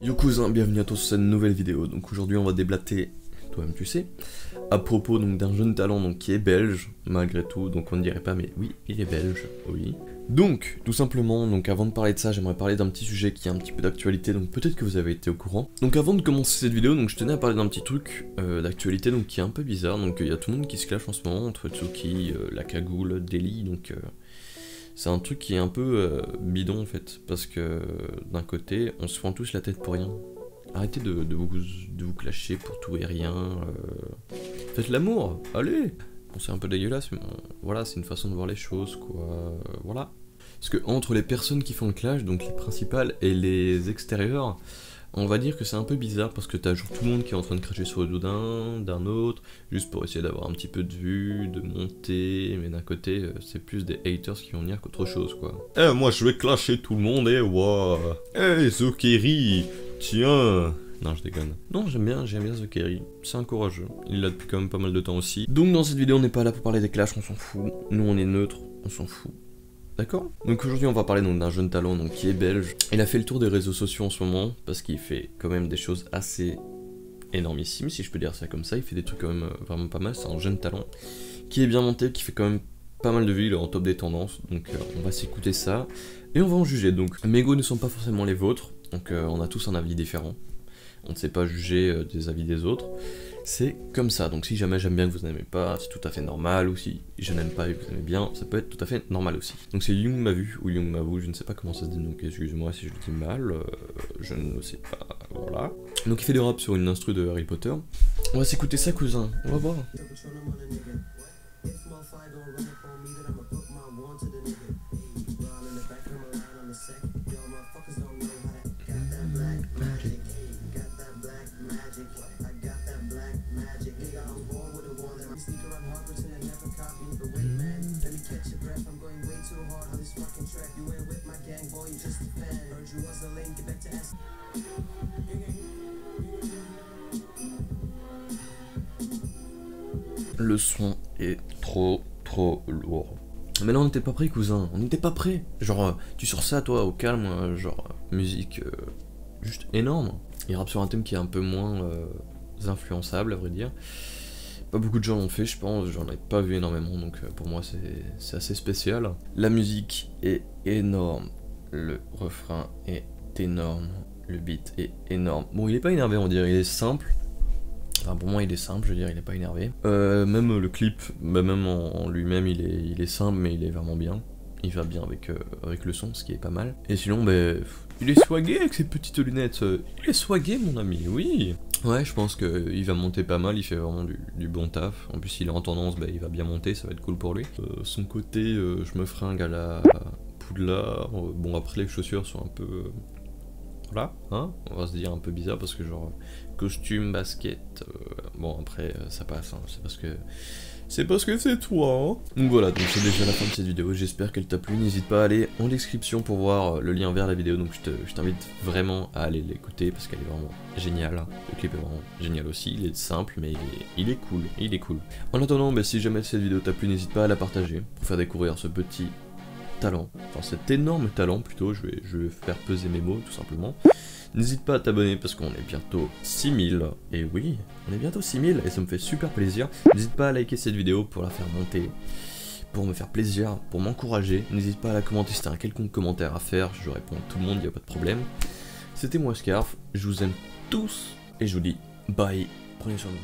Yo cousin, bienvenue à tous sur cette nouvelle vidéo. Donc aujourd'hui on va déblater, toi-même tu sais, à propos donc d'un jeune talent donc qui est belge, malgré tout, donc on ne dirait pas mais oui, il est belge, oui. Donc, tout simplement, donc avant de parler de ça, j'aimerais parler d'un petit sujet qui a un petit peu d'actualité, donc peut-être que vous avez été au courant. Donc avant de commencer cette vidéo, donc je tenais à parler d'un petit truc d'actualité donc qui est un peu bizarre, donc il y a tout le monde qui se clash en ce moment, entre Tsuki, la cagoule, Deli, donc c'est un truc qui est un peu bidon en fait, parce que d'un côté, on se prend tous la tête pour rien. Arrêtez de vous clasher pour tout et rien, faites l'amour, allez. Bon, c'est un peu dégueulasse, mais bon, voilà, c'est une façon de voir les choses, quoi, voilà. Parce que entre les personnes qui font le clash, donc les principales et les extérieurs, on va dire que c'est un peu bizarre, parce que t'as genre tout le monde qui est en train de cracher sur le dos d'un autre, juste pour essayer d'avoir un petit peu de vue, de monter, mais d'un côté, c'est plus des haters qui vont venir qu'autre chose, quoi. Eh, moi je vais clasher tout le monde, waouh. Eh, Zokeri, tiens. Non, je déconne. Non, j'aime bien Zokeri. C'est un courageux. Il l'a depuis quand même pas mal de temps aussi. Donc dans cette vidéo, on n'est pas là pour parler des clashs, on s'en fout. Nous, on est neutre, on s'en fout. D'accord? Donc aujourd'hui, on va parler d'un jeune talent donc, qui est belge. Il a fait le tour des réseaux sociaux en ce moment, parce qu'il fait quand même des choses assez énormissimes, si je peux dire ça comme ça. Il fait des trucs quand même vraiment pas mal. C'est un jeune talent qui est bien monté, qui fait quand même pas mal de vues. Il est en top des tendances. Donc on va s'écouter ça. Et on va en juger. Donc mes goûts ne sont pas forcément les vôtres. Donc on a tous un avis différent. On ne sait pas juger des avis des autres, c'est comme ça. Donc si jamais j'aime bien que vous n'aimez pas, c'est tout à fait normal, ou si je n'aime pas et que vous aimez bien, ça peut être tout à fait normal aussi. Donc c'est Young m'a vu, ou Young m'a vu, je ne sais pas comment ça se dit, donc excusez-moi si je le dis mal, je ne sais pas, voilà. Donc il fait des rap sur une instru de Harry Potter. On va s'écouter ça cousin, on va voir. Le son est trop lourd. Mais là on n'était pas prêt cousin, on n'était pas prêt. Genre tu sors ça toi au calme, genre musique juste énorme. Il rappe sur un thème qui est un peu moins influençable à vrai dire. Pas beaucoup de gens l'ont fait je pense, j'en ai pas vu énormément donc pour moi c'est assez spécial. La musique est énorme, le refrain est énorme, le beat est énorme. Bon il est pas énervé on dirait, il est simple. Enfin, pour moi il est simple, je veux dire, il est pas énervé. Même le clip, bah, même en lui-même il est simple mais il est vraiment bien. Il va bien avec le son, ce qui est pas mal. Et sinon, bah, il est swagué avec ses petites lunettes. Il est swagué mon ami, oui. Ouais, je pense qu'il va monter pas mal, il fait vraiment du bon taf. En plus il est en tendance, bah, il va bien monter, ça va être cool pour lui. Son côté, je me fringue à la Poudlard. Bon après les chaussures sont un peu... Voilà, hein, on va se dire un peu bizarre parce que genre costume, basket, bon après ça passe, hein, c'est parce que c'est toi, hein. Donc voilà, donc c'est déjà la fin de cette vidéo, j'espère qu'elle t'a plu, n'hésite pas à aller en description pour voir le lien vers la vidéo, donc je t'invite vraiment à aller l'écouter parce qu'elle est vraiment géniale, le clip est vraiment génial aussi, il est simple mais il est cool, En attendant, bah, si jamais cette vidéo t'a plu, n'hésite pas à la partager pour faire découvrir ce petit talent, enfin cet énorme talent plutôt, je vais faire peser mes mots tout simplement. N'hésite pas à t'abonner parce qu'on est bientôt 6000, et oui, on est bientôt 6000 et ça me fait super plaisir. N'hésite pas à liker cette vidéo pour la faire monter, pour me faire plaisir, pour m'encourager. N'hésite pas à la commenter si t'as un quelconque commentaire à faire, je réponds à tout le monde, il n'y a pas de problème. C'était moi Scarf, je vous aime tous et je vous dis bye, prenez soin de vous.